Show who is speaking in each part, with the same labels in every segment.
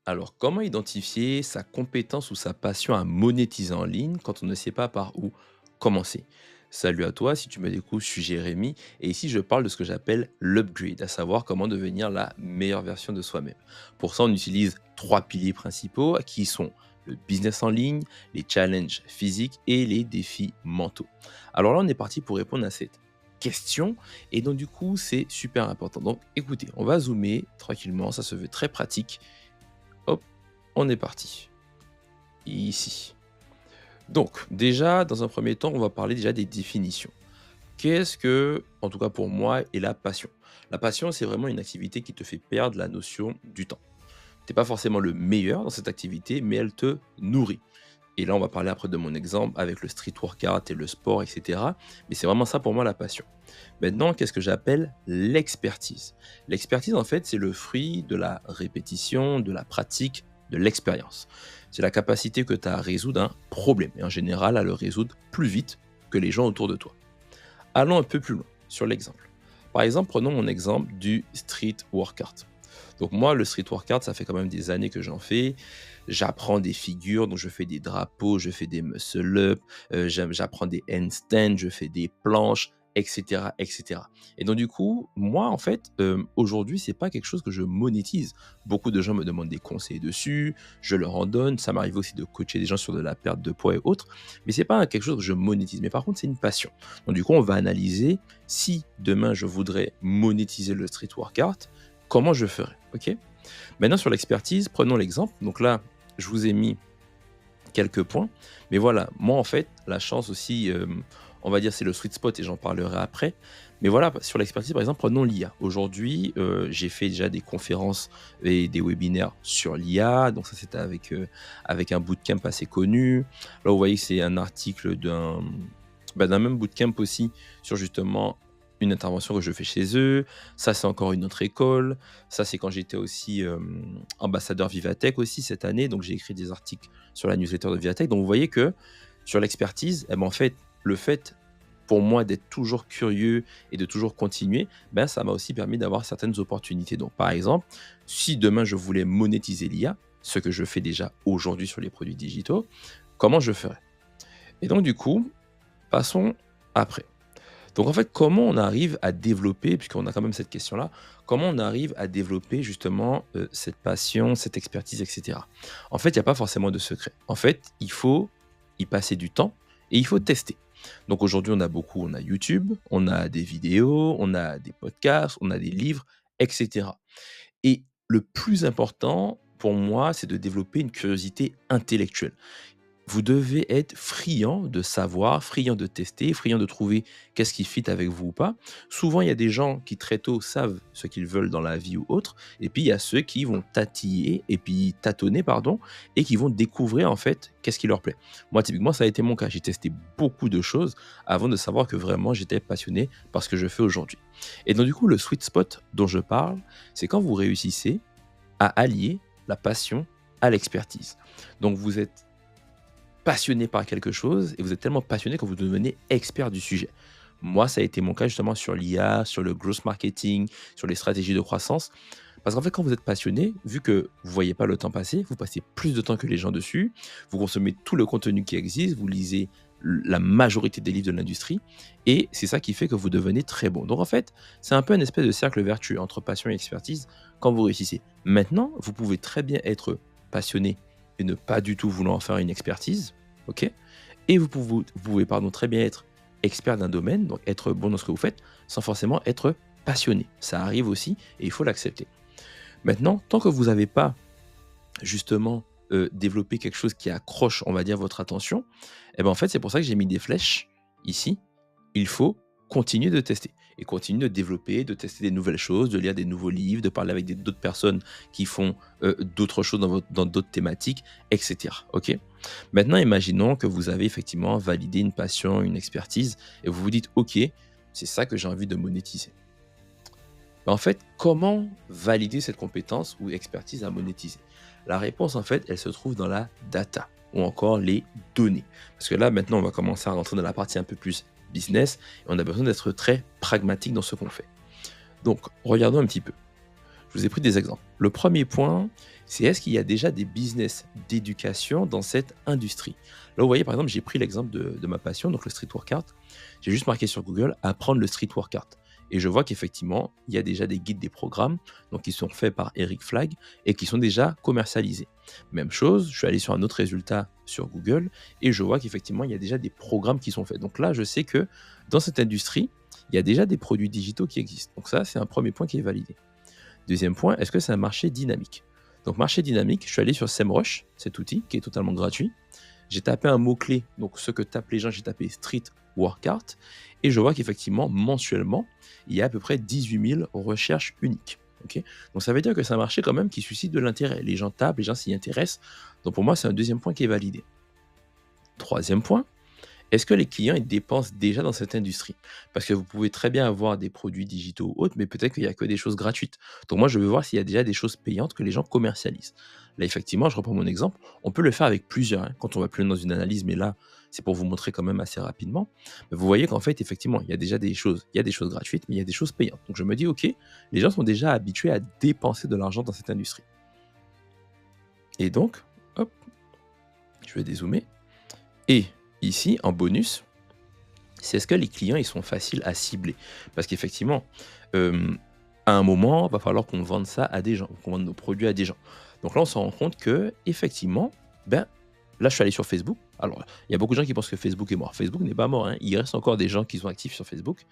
Speaker 1: Alors, comment identifier sa compétence ou sa passion à monétiser en ligne quand on ne sait pas par où commencer? Salut à toi, si tu me découvres, je suis Jérémy et ici je parle de ce que j'appelle l'upgrade, à savoir comment devenir la meilleure version de soi-même. Pour ça, on utilise trois piliers principaux qui sont le business en ligne, les challenges physiques et les défis mentaux. Alors là, on est parti pour répondre à cette question et donc du coup, c'est super important. Donc écoutez, on va zoomer tranquillement, ça se veut très pratique. Hop, on est parti. Ici. Donc, déjà, dans un premier temps, on va parler déjà des définitions. Qu'est-ce que, en tout cas pour moi, est la passion? La passion, c'est vraiment une activité qui te fait perdre la notion du temps. Tu n'es pas forcément le meilleur dans cette activité, mais elle te nourrit. Et là, on va parler après de mon exemple avec le street workout et le sport, etc. Mais c'est vraiment ça pour moi la passion. Maintenant, qu'est-ce que j'appelle l'expertise? L'expertise, en fait, c'est le fruit de la répétition, de la pratique, de l'expérience. C'est la capacité que tu as à résoudre un problème et en général à le résoudre plus vite que les gens autour de toi. Allons un peu plus loin sur l'exemple. Par exemple, prenons mon exemple du street workout. Donc moi, le street workout, ça fait quand même des années que j'en fais. J'apprends des figures, donc je fais des drapeaux, je fais des muscle-up, j'apprends des handstands, je fais des planches, etc., etc. Et donc du coup, moi, en fait, aujourd'hui, c'est pas quelque chose que je monétise. Beaucoup de gens me demandent des conseils dessus, je leur en donne. Ça m'arrive aussi de coacher des gens sur de la perte de poids et autres, mais c'est pas quelque chose que je monétise. Mais par contre, c'est une passion. Donc du coup, on va analyser si demain je voudrais monétiser le street workout, comment je ferais, ok? Maintenant sur l'expertise, prenons l'exemple. Donc là, je vous ai mis quelques points, mais voilà, moi en fait, la chance aussi, on va dire c'est le sweet spot et j'en parlerai après. Mais voilà, sur l'expertise, par exemple, prenons l'IA. Aujourd'hui, j'ai fait déjà des conférences et des webinaires sur l'IA, donc ça c'était avec un bootcamp assez connu. Là, vous voyez que c'est un article d'un même bootcamp aussi sur justement une intervention que je fais chez eux. Ça, c'est encore une autre école. Ça, c'est quand j'étais aussi ambassadeur Vivatech aussi cette année. Donc, j'ai écrit des articles sur la newsletter de Vivatech. Donc, vous voyez que sur l'expertise, eh ben, en fait, le fait pour moi d'être toujours curieux et de toujours continuer, ben, ça m'a aussi permis d'avoir certaines opportunités. Donc, par exemple, si demain je voulais monétiser l'IA, ce que je fais déjà aujourd'hui sur les produits digitaux, comment je ferais? Et donc, du coup, passons après. Donc en fait, comment on arrive à développer, puisqu'on a quand même cette question-là, comment on arrive à développer justement cette passion, cette expertise, etc. En fait, il n'y a pas forcément de secret. En fait, il faut y passer du temps et il faut tester. Donc aujourd'hui, on a YouTube, on a des vidéos, on a des podcasts, on a des livres, etc. Et le plus important pour moi, c'est de développer une curiosité intellectuelle. Vous devez être friand de savoir, friand de tester, friand de trouver qu'est-ce qui fit avec vous ou pas. Souvent, il y a des gens qui très tôt savent ce qu'ils veulent dans la vie ou autre, et puis il y a ceux qui vont tatiller et puis tâtonner, pardon, et qui vont découvrir en fait qu'est-ce qui leur plaît. Moi, typiquement, ça a été mon cas. J'ai testé beaucoup de choses avant de savoir que vraiment j'étais passionné par ce que je fais aujourd'hui. Et donc, du coup, le sweet spot dont je parle, c'est quand vous réussissez à allier la passion à l'expertise. Donc, vous êtes passionné par quelque chose et vous êtes tellement passionné que vous devenez expert du sujet. Moi, ça a été mon cas justement sur l'IA, sur le growth marketing, sur les stratégies de croissance. Parce qu'en fait, quand vous êtes passionné, vu que vous voyez pas le temps passer, vous passez plus de temps que les gens dessus, vous consommez tout le contenu qui existe, vous lisez la majorité des livres de l'industrie, et c'est ça qui fait que vous devenez très bon. Donc en fait, c'est un peu une espèce de cercle vertueux entre passion et expertise quand vous réussissez. Maintenant, vous pouvez très bien être passionné et ne pas du tout vouloir en faire une expertise, ok? Et vous pouvez pardon, très bien être expert d'un domaine, donc être bon dans ce que vous faites, sans forcément être passionné. Ça arrive aussi et il faut l'accepter. Maintenant, tant que vous n'avez pas justement développé quelque chose qui accroche, on va dire, votre attention, et ben en fait, c'est pour ça que j'ai mis des flèches ici. Il faut continuer de tester et continuer de développer, de tester des nouvelles choses, de lire des nouveaux livres, de parler avec d'autres personnes qui font d'autres choses dans d'autres thématiques, etc. Ok. Maintenant, imaginons que vous avez effectivement validé une passion, une expertise, et vous vous dites, ok, c'est ça que j'ai envie de monétiser. Mais en fait, comment valider cette compétence ou expertise à monétiser? La réponse, en fait, elle se trouve dans la data ou encore les données. Parce que là, maintenant, on va commencer à rentrer dans la partie un peu plus business et on a besoin d'être très pragmatique dans ce qu'on fait. Donc, regardons un petit peu. Je vous ai pris des exemples. Le premier point, c'est est-ce qu'il y a déjà des business d'éducation dans cette industrie? Là, vous voyez, par exemple, j'ai pris l'exemple de ma passion, donc le street workout. J'ai juste marqué sur Google apprendre le street workout. Et je vois qu'effectivement, il y a déjà des guides, des programmes, donc qui sont faits par Eric Flag et qui sont déjà commercialisés. Même chose, je suis allé sur un autre résultat sur Google et je vois qu'effectivement, il y a déjà des programmes qui sont faits. Donc là, je sais que dans cette industrie, il y a déjà des produits digitaux qui existent. Donc ça, c'est un premier point qui est validé. Deuxième point, est-ce que c'est un marché dynamique? Donc marché dynamique, je suis allé sur SEMrush, cet outil qui est totalement gratuit. J'ai tapé un mot-clé, donc ce que tapent les gens, j'ai tapé street workout, et je vois qu'effectivement, mensuellement, il y a à peu près 18 000 recherches uniques. Ok. Donc ça veut dire que c'est un marché quand même qui suscite de l'intérêt. Les gens tapent, les gens s'y intéressent. Donc pour moi, c'est un deuxième point qui est validé. Troisième point, est-ce que les clients ils dépensent déjà dans cette industrie? Parce que vous pouvez très bien avoir des produits digitaux ou autres, mais peut-être qu'il n'y a que des choses gratuites. Donc moi, je veux voir s'il y a déjà des choses payantes que les gens commercialisent. Là, effectivement, je reprends mon exemple. On peut le faire avec plusieurs, hein, quand on va plus loin dans une analyse, mais là, c'est pour vous montrer quand même assez rapidement. Mais vous voyez qu'en fait, effectivement, il y a déjà des choses, il y a des choses gratuites, mais il y a des choses payantes. Donc je me dis, ok, les gens sont déjà habitués à dépenser de l'argent dans cette industrie. Et donc, hop, je vais dézoomer. Et ici, en bonus, c'est est-ce que les clients, ils sont faciles à cibler? Parce qu'effectivement, hem, à un moment, va falloir qu'on vende ça à des gens, qu'on vende nos produits à des gens. Donc là, on se rend compte qu'effectivement, ben, là, je suis allé sur Facebook. Alors, il y a beaucoup de gens qui pensent que Facebook est mort. Facebook n'est pas mort, hein. Il reste encore des gens qui sont actifs sur Facebook.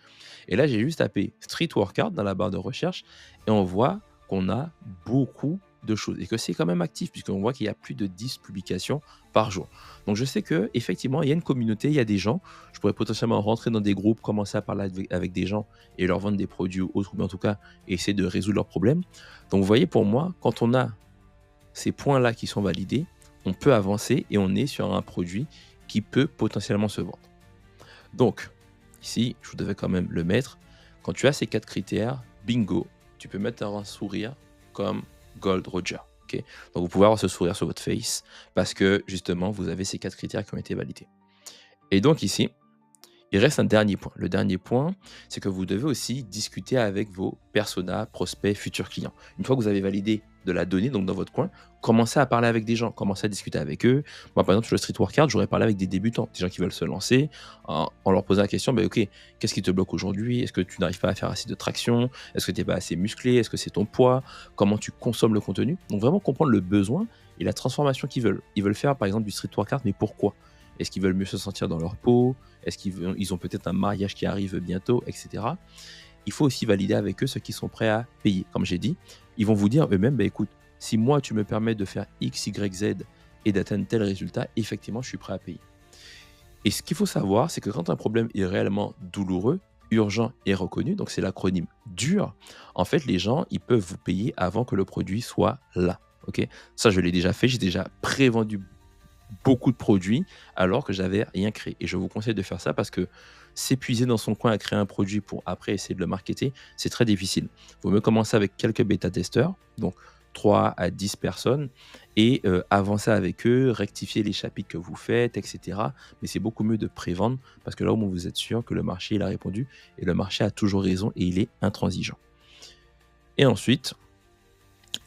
Speaker 1: Et là, j'ai juste tapé street workout dans la barre de recherche et on voit qu'on a beaucoup de choses et que c'est quand même actif puisqu'on voit qu'il y a plus de 10 publications par jour. Donc je sais que effectivement, il y a une communauté, il y a des gens. Je pourrais potentiellement rentrer dans des groupes, commencer à parler avec des gens et leur vendre des produits ou autres, mais en tout cas essayer de résoudre leurs problèmes. Donc vous voyez, pour moi, quand on a ces points-là qui sont validés, on peut avancer et on est sur un produit qui peut potentiellement se vendre. Donc, ici, je devais quand même le mettre. Quand tu as ces 4 critères, bingo, tu peux mettre un sourire comme Gold Roger. Ok. Donc, vous pouvez avoir ce sourire sur votre face parce que justement, vous avez ces 4 critères qui ont été validés. Et donc, ici, il reste un dernier point. Le dernier point, c'est que vous devez aussi discuter avec vos personas, prospects, futurs clients. Une fois que vous avez validé de la donnée, donc dans votre coin, commencez à parler avec des gens, commencez à discuter avec eux. Moi, par exemple, sur le street workout, j'aurais parlé avec des débutants, des gens qui veulent se lancer, en leur posant la question, ben, ok, qu'est-ce qui te bloque aujourd'hui? Est-ce que tu n'arrives pas à faire assez de traction? Est-ce que tu n'es pas assez musclé? Est-ce que c'est ton poids? Comment tu consommes le contenu? Donc vraiment comprendre le besoin et la transformation qu'ils veulent. Ils veulent faire, par exemple, du street workout, mais pourquoi? Est-ce qu'ils veulent mieux se sentir dans leur peau? Est-ce ils ont peut-être un mariage qui arrive bientôt, etc. Il faut aussi valider avec eux ceux qui sont prêts à payer. Comme j'ai dit, ils vont vous dire eux-mêmes, bah, écoute, si moi tu me permets de faire X, Y, Z et d'atteindre tel résultat, effectivement, je suis prêt à payer. Et ce qu'il faut savoir, c'est que quand un problème est réellement douloureux, urgent et reconnu, donc c'est l'acronyme DUR, en fait, les gens, ils peuvent vous payer avant que le produit soit là. Ok. Ça, je l'ai déjà fait, j'ai déjà prévendu beaucoup de produits alors que j'avais rien créé. Et je vous conseille de faire ça parce que s'épuiser dans son coin à créer un produit pour après essayer de le marketer, c'est très difficile. Il vaut mieux commencer avec quelques bêta-testeurs, donc 3 à 10 personnes, et avancer avec eux, rectifier les chapitres que vous faites, etc. Mais c'est beaucoup mieux de prévendre parce que là au moins vous êtes sûr que le marché il a répondu et le marché a toujours raison et il est intransigeant. Et ensuite,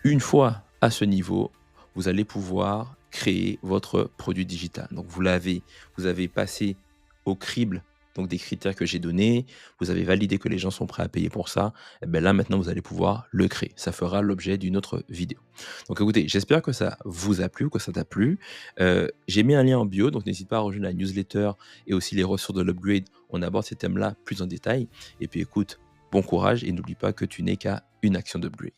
Speaker 1: une fois à ce niveau, vous allez pouvoir créer votre produit digital. Donc vous avez passé au crible donc des critères que j'ai donnés, vous avez validé que les gens sont prêts à payer pour ça, et bien là maintenant vous allez pouvoir le créer. Ça fera l'objet d'une autre vidéo. Donc écoutez, j'espère que ça vous a plu, que ça t'a plu. J'ai mis un lien en bio, donc n'hésite pas à rejoindre la newsletter et aussi les ressources de l'upgrade. On aborde ces thèmes-là plus en détail. Et puis écoute, bon courage et n'oublie pas que tu n'es qu'à une action d'upgrade.